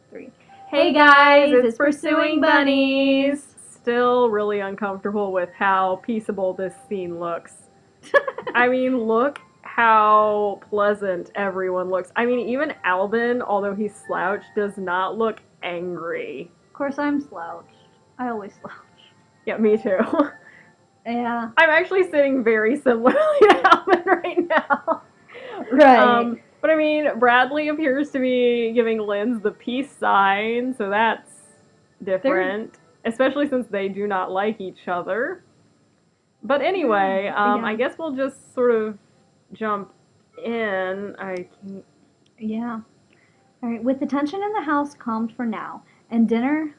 3. Hey guys, it's Pursuing Bunnies. Still really uncomfortable with how peaceable this scene looks. I mean, look how pleasant everyone looks. I mean, even Albin, although he's slouched, does not look angry. Of course, I'm slouched. I always slouch. Yeah, me too. Yeah. I'm actually sitting very similarly to Albin right now. Right. But I mean, Bradley appears to be giving Linz the peace sign, so that's different. Especially since they do not like each other. But anyway, Yeah. I guess we'll just sort of jump in. Yeah. All right. With the tension in the house calmed for now, and dinner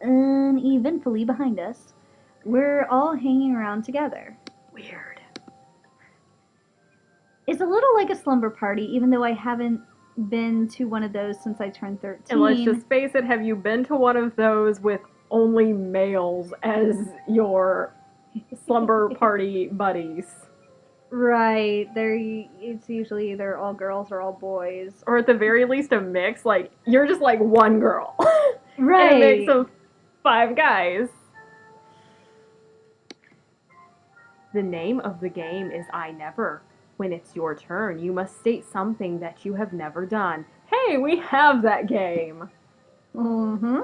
uneventfully behind us, we're all hanging around together. Weird. It's a little like a slumber party, even though I haven't been to one of those since I turned 13. And let's just face it, have you been to one of those with only males as your slumber party buddies? Right. It's usually either all girls or all boys. Or at the very least a mix, like, you're just like one girl. Right. And a mix of 5 guys. The name of the game is I Never. When it's your turn, you must state something that you have never done. Hey, we have that game. Mm-hmm.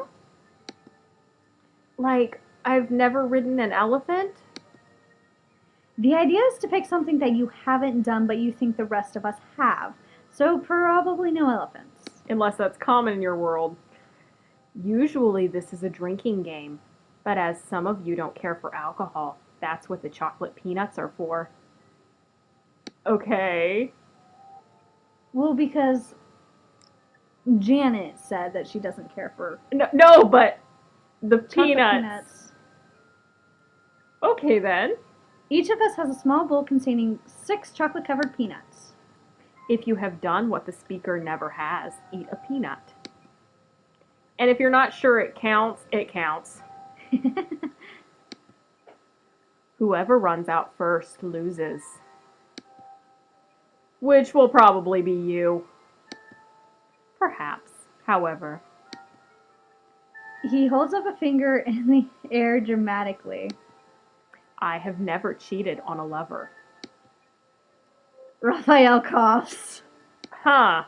Like, I've never ridden an elephant? The idea is to pick something that you haven't done but you think the rest of us have. So probably no elephants. Unless that's common in your world. Usually this is a drinking game, but as some of you don't care for alcohol, that's what the chocolate peanuts are for. Okay. Well, because Janet said that she doesn't care for No, but the chocolate peanuts. Okay then. Each of us has a small bowl containing 6 chocolate-covered peanuts. If you have done what the speaker never has, eat a peanut. And if you're not sure it counts, it counts. Whoever runs out first loses. Which will probably be you. Perhaps, however. He holds up a finger in the air dramatically. I have never cheated on a lover. Rafael coughs. Huh.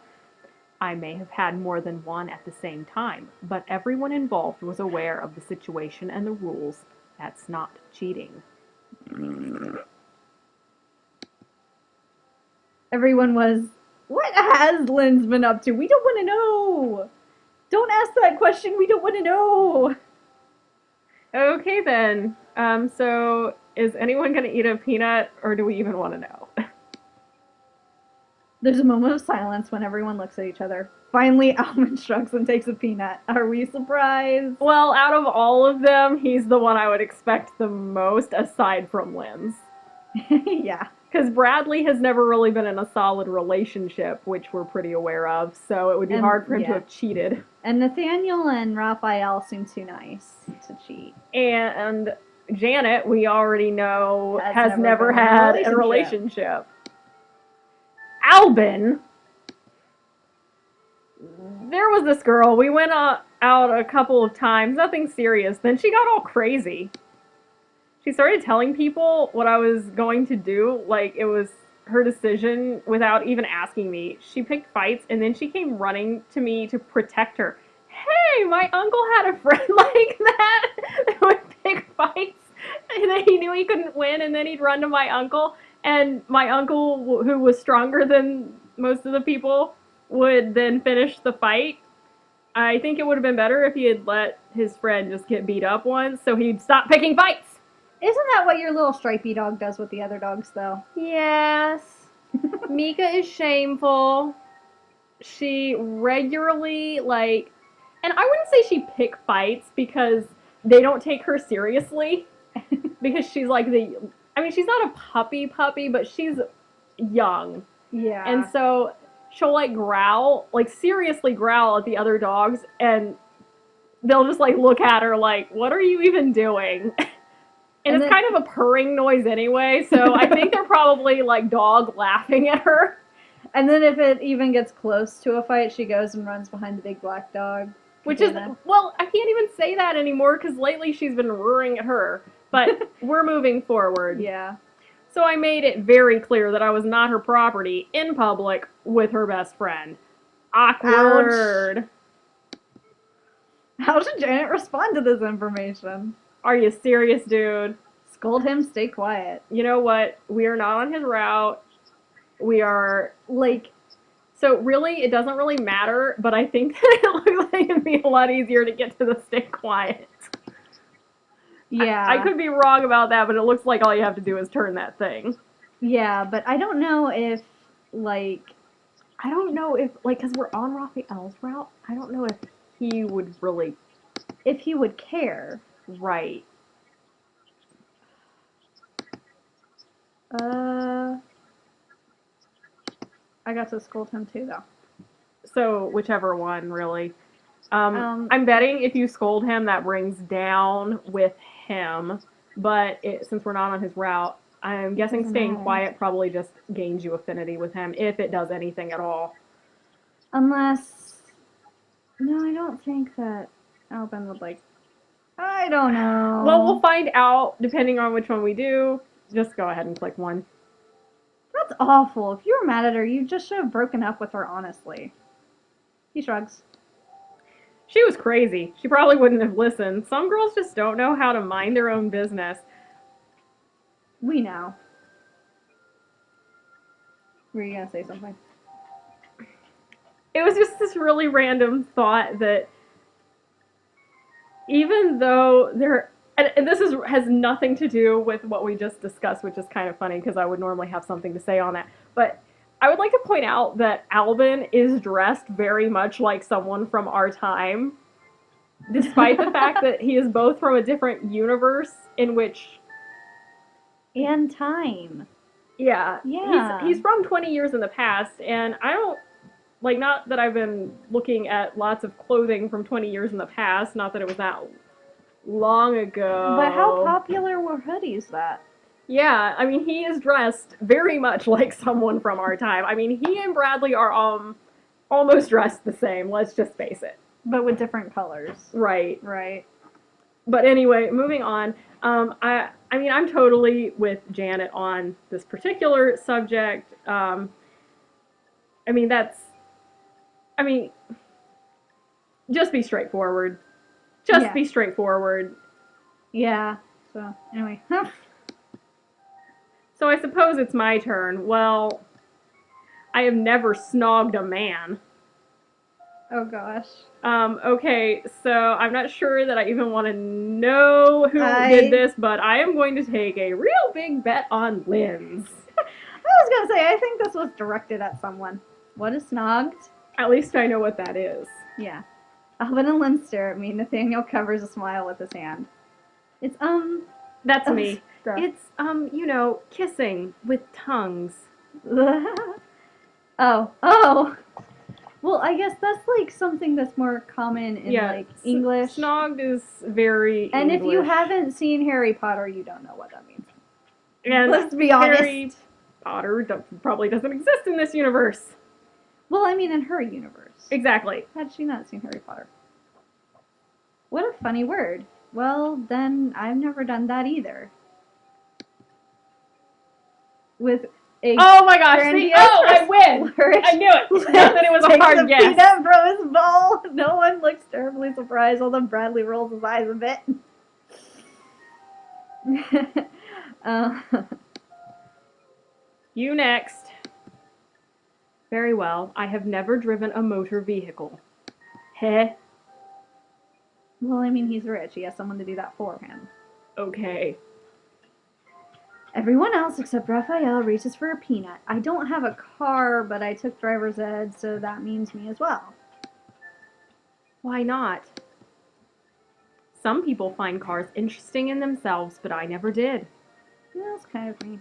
I may have had more than one at the same time, but everyone involved was aware of the situation and the rules. That's not cheating. Everyone was, what has Linz been up to? We don't want to know. Don't ask that question. We don't want to know. Okay then. So is anyone going to eat a peanut, or do we even want to know? There's a moment of silence when everyone looks at each other. Finally, Almond shrugs and takes a peanut. Are we surprised? Well, out of all of them, he's the one I would expect the most, aside from Linz. Yeah. Because Bradley has never really been in a solid relationship, which we're pretty aware of, so it would be hard for him to have cheated. And Nathaniel and Raphael seem too nice to cheat. And Janet, we already know, has never had a relationship. Albin, there was this girl, we went out a couple of times, nothing serious, then she got all crazy. She started telling people what I was going to do, like it was her decision without even asking me. She picked fights, and then she came running to me to protect her. Hey, my uncle had a friend like that that would pick fights, and then he knew he couldn't win, and then he'd run to my uncle, and my uncle, who was stronger than most of the people, would then finish the fight. I think it would have been better if he had let his friend just get beat up once, so he'd stop picking fights. Isn't that what your little stripey dog does with the other dogs, though? Yes. Mika is shameful. She regularly, and I wouldn't say she pick fights because they don't take her seriously. Because she's like she's not a puppy, but she's young. Yeah. And so she'll growl, seriously growl at the other dogs, and they'll just look at her like, what are you even doing? And it's kind of a purring noise anyway, so I think they're probably, dog laughing at her. And then if it even gets close to a fight, she goes and runs behind the big black dog. Which Okay, is, then. well, I can't even say that anymore because lately she's been roaring at her. But we're moving forward. Yeah. So I made it very clear that I was not her property in public with her best friend. Awkward. How should Janet respond to this information? Are you serious, dude? Scold him, stay quiet. You know what? We are not on his route. We are, Like, so really, it doesn't really matter, but I think that it looks like it'd be a lot easier to get to the stay quiet. yeah. I could be wrong about that, but it looks like all you have to do is turn that thing. Yeah, but I don't know if, like, I don't know if, like, because we're on Raphael's route, I don't know if he would really. if he would care. Right. I got to scold him too, though. So, whichever one, really. Um, I'm betting if you scold him, that brings down with him. But since we're not on his route, I'm guessing Doesn't staying matter. quiet probably just gains you affinity with him, if it does anything at all. Unless. No, I don't think that Albin would, like. I don't know. Well, we'll find out depending on which one we do. Just go ahead and click one. That's awful. If you were mad at her, you just should have broken up with her honestly. He shrugs. She was crazy. She probably wouldn't have listened. Some girls just don't know how to mind their own business. We know. Were you gonna say something? It was just this really random thought that even though there, and this has nothing to do with what we just discussed, which is kind of funny because I would normally have something to say on that, but I would like to point out that Albin is dressed very much like someone from our time, despite the fact that he is both from a different universe in which, And time. yeah, Yeah. he's from 20 years in the past, and I don't, like, not that I've been looking at lots of clothing from 20 years in the past, not that it was that long ago. But how popular were hoodies that? Yeah, I mean, he is dressed very much like someone from our time. I mean, he and Bradley are almost dressed the same, let's just face it. But with different colors. Right. Right. But anyway, moving on. I mean, I'm totally with Janet on this particular subject. I mean, just be straightforward. Just Yeah. be straightforward. Yeah. So, anyway. So I suppose it's my turn. Well, I have never snogged a man. Oh gosh. Okay, so I'm not sure that I even want to know who did this, but I am going to take a real big bet on Lynn's. I was gonna say, I think this was directed at someone. What is snogged? At least I know what that is. Yeah. Alvin and Lynn stare at me. Nathaniel covers a smile with his hand. It's, That's me. Gross. It's, kissing with tongues. Oh. Well, I guess that's like something that's more common in like English. Snogged is very And English. if you haven't seen Harry Potter, you don't know what that means. And let's be honest. Harry Potter probably doesn't exist in this universe. Well, I mean, in her universe. Exactly. Had she not seen Harry Potter? What a funny word. Well, then I've never done that either. With a Oh my gosh! See, I win! flourish, I knew it. Not that it was a takes hard guess. peanut from his bowl. No one looks terribly surprised, although Bradley rolls his eyes a bit. You next. Very well. I have never driven a motor vehicle. Heh. Well, I mean, he's rich. He has someone to do that for him. Okay. Everyone else except Rafael reaches for a peanut. I don't have a car, but I took driver's ed, so that means me as well. Why not? Some people find cars interesting in themselves, but I never did. Yeah, that's kind of me.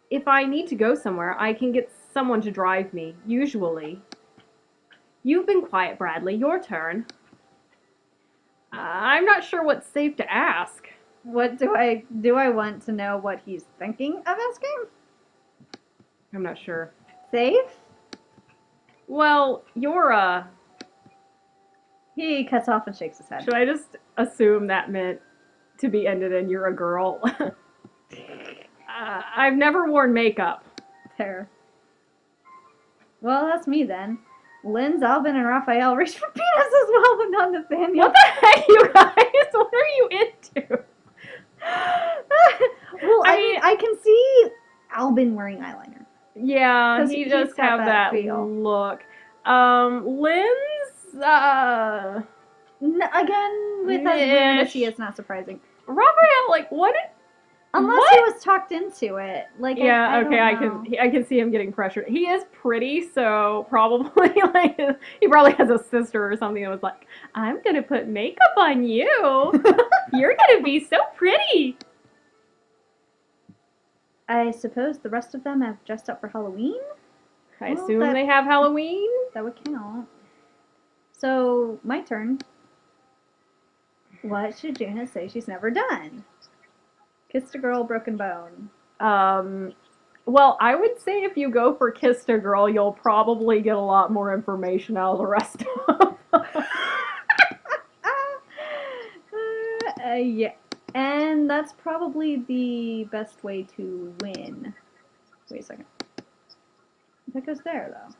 If I need to go somewhere, I can get someone to drive me, usually. You've been quiet, Bradley. Your turn. I'm not sure what's safe to ask. What do I want to know what he's thinking of asking? I'm not sure. Safe? Well, you're He cuts off and shakes his head. Should I just assume that meant to be ended in you're a girl? I've never worn makeup. Fair. Well, that's me then. Lynn's, Alvin, and Rafael reach for penis as well, but not Nathaniel. What the heck, you guys? What are you into? Well, I mean, I can see Alvin wearing eyeliner. Yeah, 'Cause he he's does got have that that feel. look. Lynn's, Again, with as weird as he is, not surprising. Raphael, like, what? Unless What? he was talked into it. Like, Yeah, I okay, don't know. I can see him getting pressured. He is pretty, so probably like he probably has a sister or something that was like, "I'm gonna put makeup on you. You're gonna be so pretty." I suppose the rest of them have dressed up for Halloween? I Well, assume that- they have Halloween. That would count. So, my turn. What should Juna say she's never done? Kissed a girl, broken bone. Well, I would say if you go for Kissed a Girl, you'll probably get a lot more information out of the rest of them. Yeah. And that's probably the best way to win. Wait a second. That goes there, though.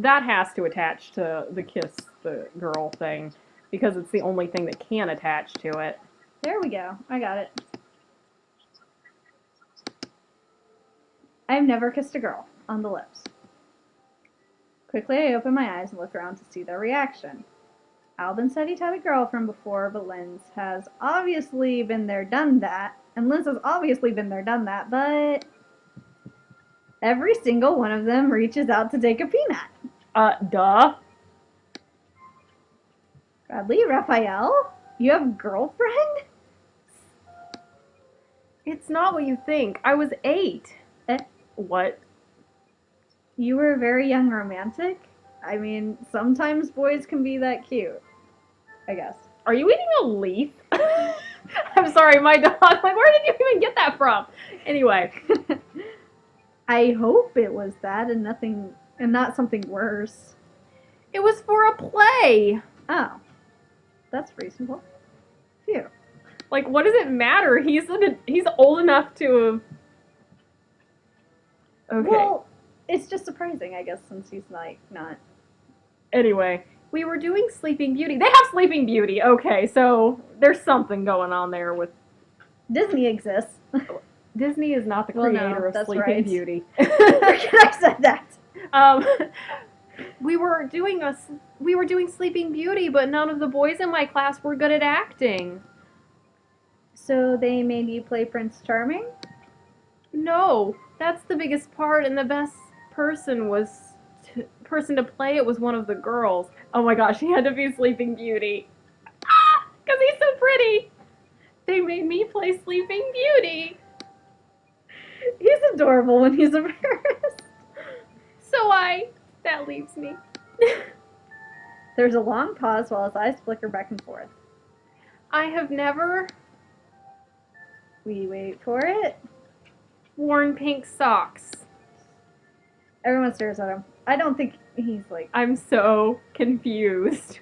That has to attach to the Kiss the Girl thing because it's the only thing that can attach to it. There we go. I got it. I've never kissed a girl on the lips. Quickly, I open my eyes and look around to see their reaction. Alvin said he'd had a girlfriend before, but Lynn's has obviously been there, done that. And Lynn's has obviously been there, done that, but every single one of them reaches out to take a peanut. Duh. Bradley, Raphael, you have a girlfriend? It's not what you think. I was 8. Eh? What? You were a very young romantic? I mean, sometimes boys can be that cute. I guess. Are you eating a leaf? I'm sorry, my dog. Like, where did you even get that from? Anyway. I hope it was that and nothing, and not something worse. It was for a play. Oh. That's reasonable. Phew. Like, what does it matter? He's old enough to have... Okay. Well, it's just surprising, I guess, since he's like not. Anyway, we were doing Sleeping Beauty. They have Sleeping Beauty. Okay, so there's something going on there with... Disney exists. Disney is not the Well, no, creator of that's Sleeping right. Beauty. I said that. We were doing Sleeping Beauty, but none of the boys in my class were good at acting. So they made you play Prince Charming? No, that's the biggest part, and the best person to play it was one of the girls. Oh my gosh, he had to be Sleeping Beauty. Ah, because he's so pretty. They made me play Sleeping Beauty. He's adorable when he's embarrassed. So that leaves me. There's a long pause while his eyes flicker back and forth. I have never We wait for it. worn pink socks. Everyone stares at him. I don't think he's like. I'm so confused.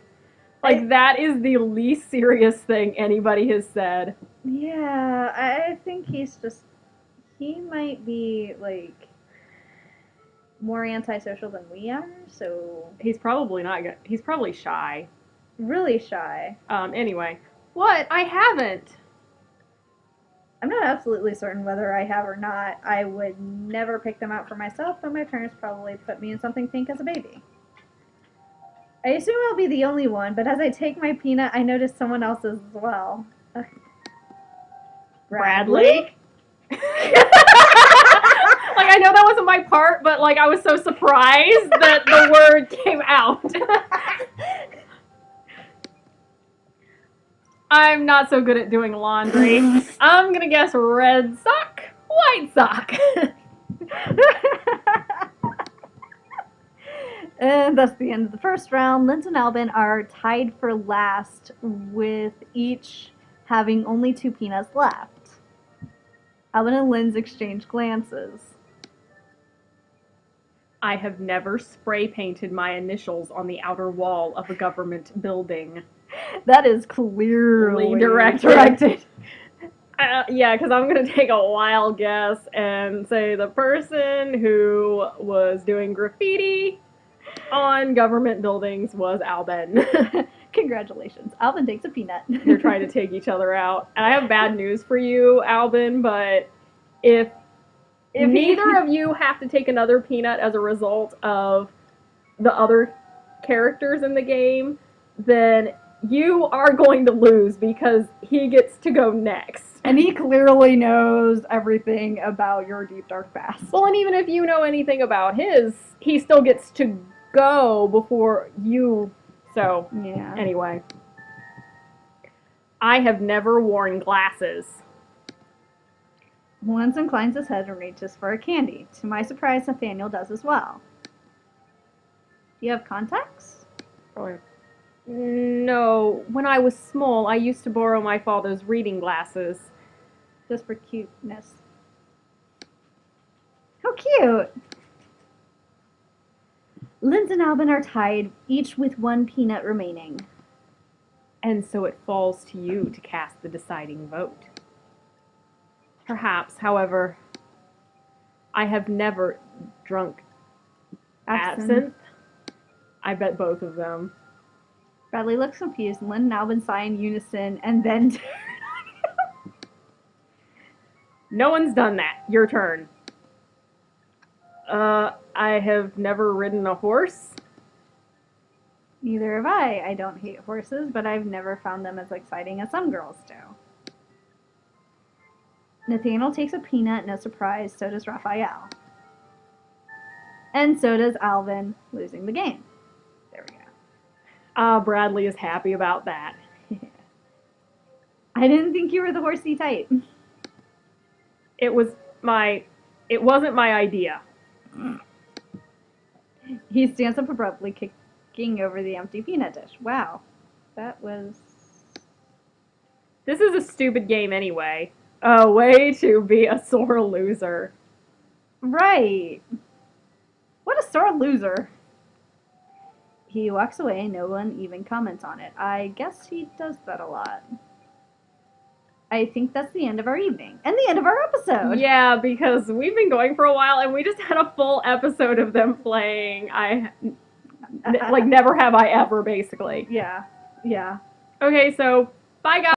Like, that is the least serious thing anybody has said. Yeah, I think he's just. He might be like more antisocial than we are, so He's probably not good. He's probably shy. really shy. Anyway. What? I haven't. I'm not absolutely certain whether I have or not. I would never pick them out for myself, but my parents probably put me in something pink as a baby. I assume I'll be the only one, but as I take my peanut, I notice someone else's as well. Bradley? Like, I know that wasn't my part, but, like, I was so surprised that the word came out. I'm not so good at doing laundry. I'm gonna guess red sock, white sock. And that's the end of the first round. Linz and Albin are tied for last, with each having only 2 peanuts left. Albin and Linz exchange glances. I have never spray painted my initials on the outer wall of a government building. That is clearly Directed. Yeah, because I'm going to take a wild guess and say the person who was doing graffiti on government buildings was Albin. Congratulations. Alvin takes a peanut. They're trying to take each other out. And I have bad news for you, Albin, but if neither of you have to take another peanut as a result of the other characters in the game, then you are going to lose because he gets to go next. And he clearly knows everything about your deep, dark past. Well, and even if you know anything about his, he still gets to go before you. So, yeah. Anyway. I have never worn glasses. Lens inclines his head and reaches for a candy. To my surprise, Nathaniel does as well. Do you have contacts? Or, no. When I was small, I used to borrow my father's reading glasses. Just for cuteness. How cute! Linz and Albin are tied, each with one peanut remaining. And so it falls to you to cast the deciding vote. Perhaps, however, I have never drunk absinthe. I bet both of them. Bradley looks confused, and Lynn and Albin sigh in unison, and then... No one's done that. Your turn. I have never ridden a horse. Neither have I. I don't hate horses, but I've never found them as exciting as some girls do. Nathaniel takes a peanut, no surprise, so does Rafael. And so does Alvin, losing the game. There we go. Bradley is happy about that. I didn't think you were the horsey type. It wasn't my idea. He stands up abruptly, kicking over the empty peanut dish. Wow. That was... This is a stupid game anyway. A way to be a sore loser. Right. What a sore loser. He walks away and no one even comments on it. I guess he does that a lot. I think that's the end of our evening. And the end of our episode. Yeah, because we've been going for a while and we just had a full episode of them playing. Like, never have I ever, basically. Yeah. Yeah. Okay, so, bye guys.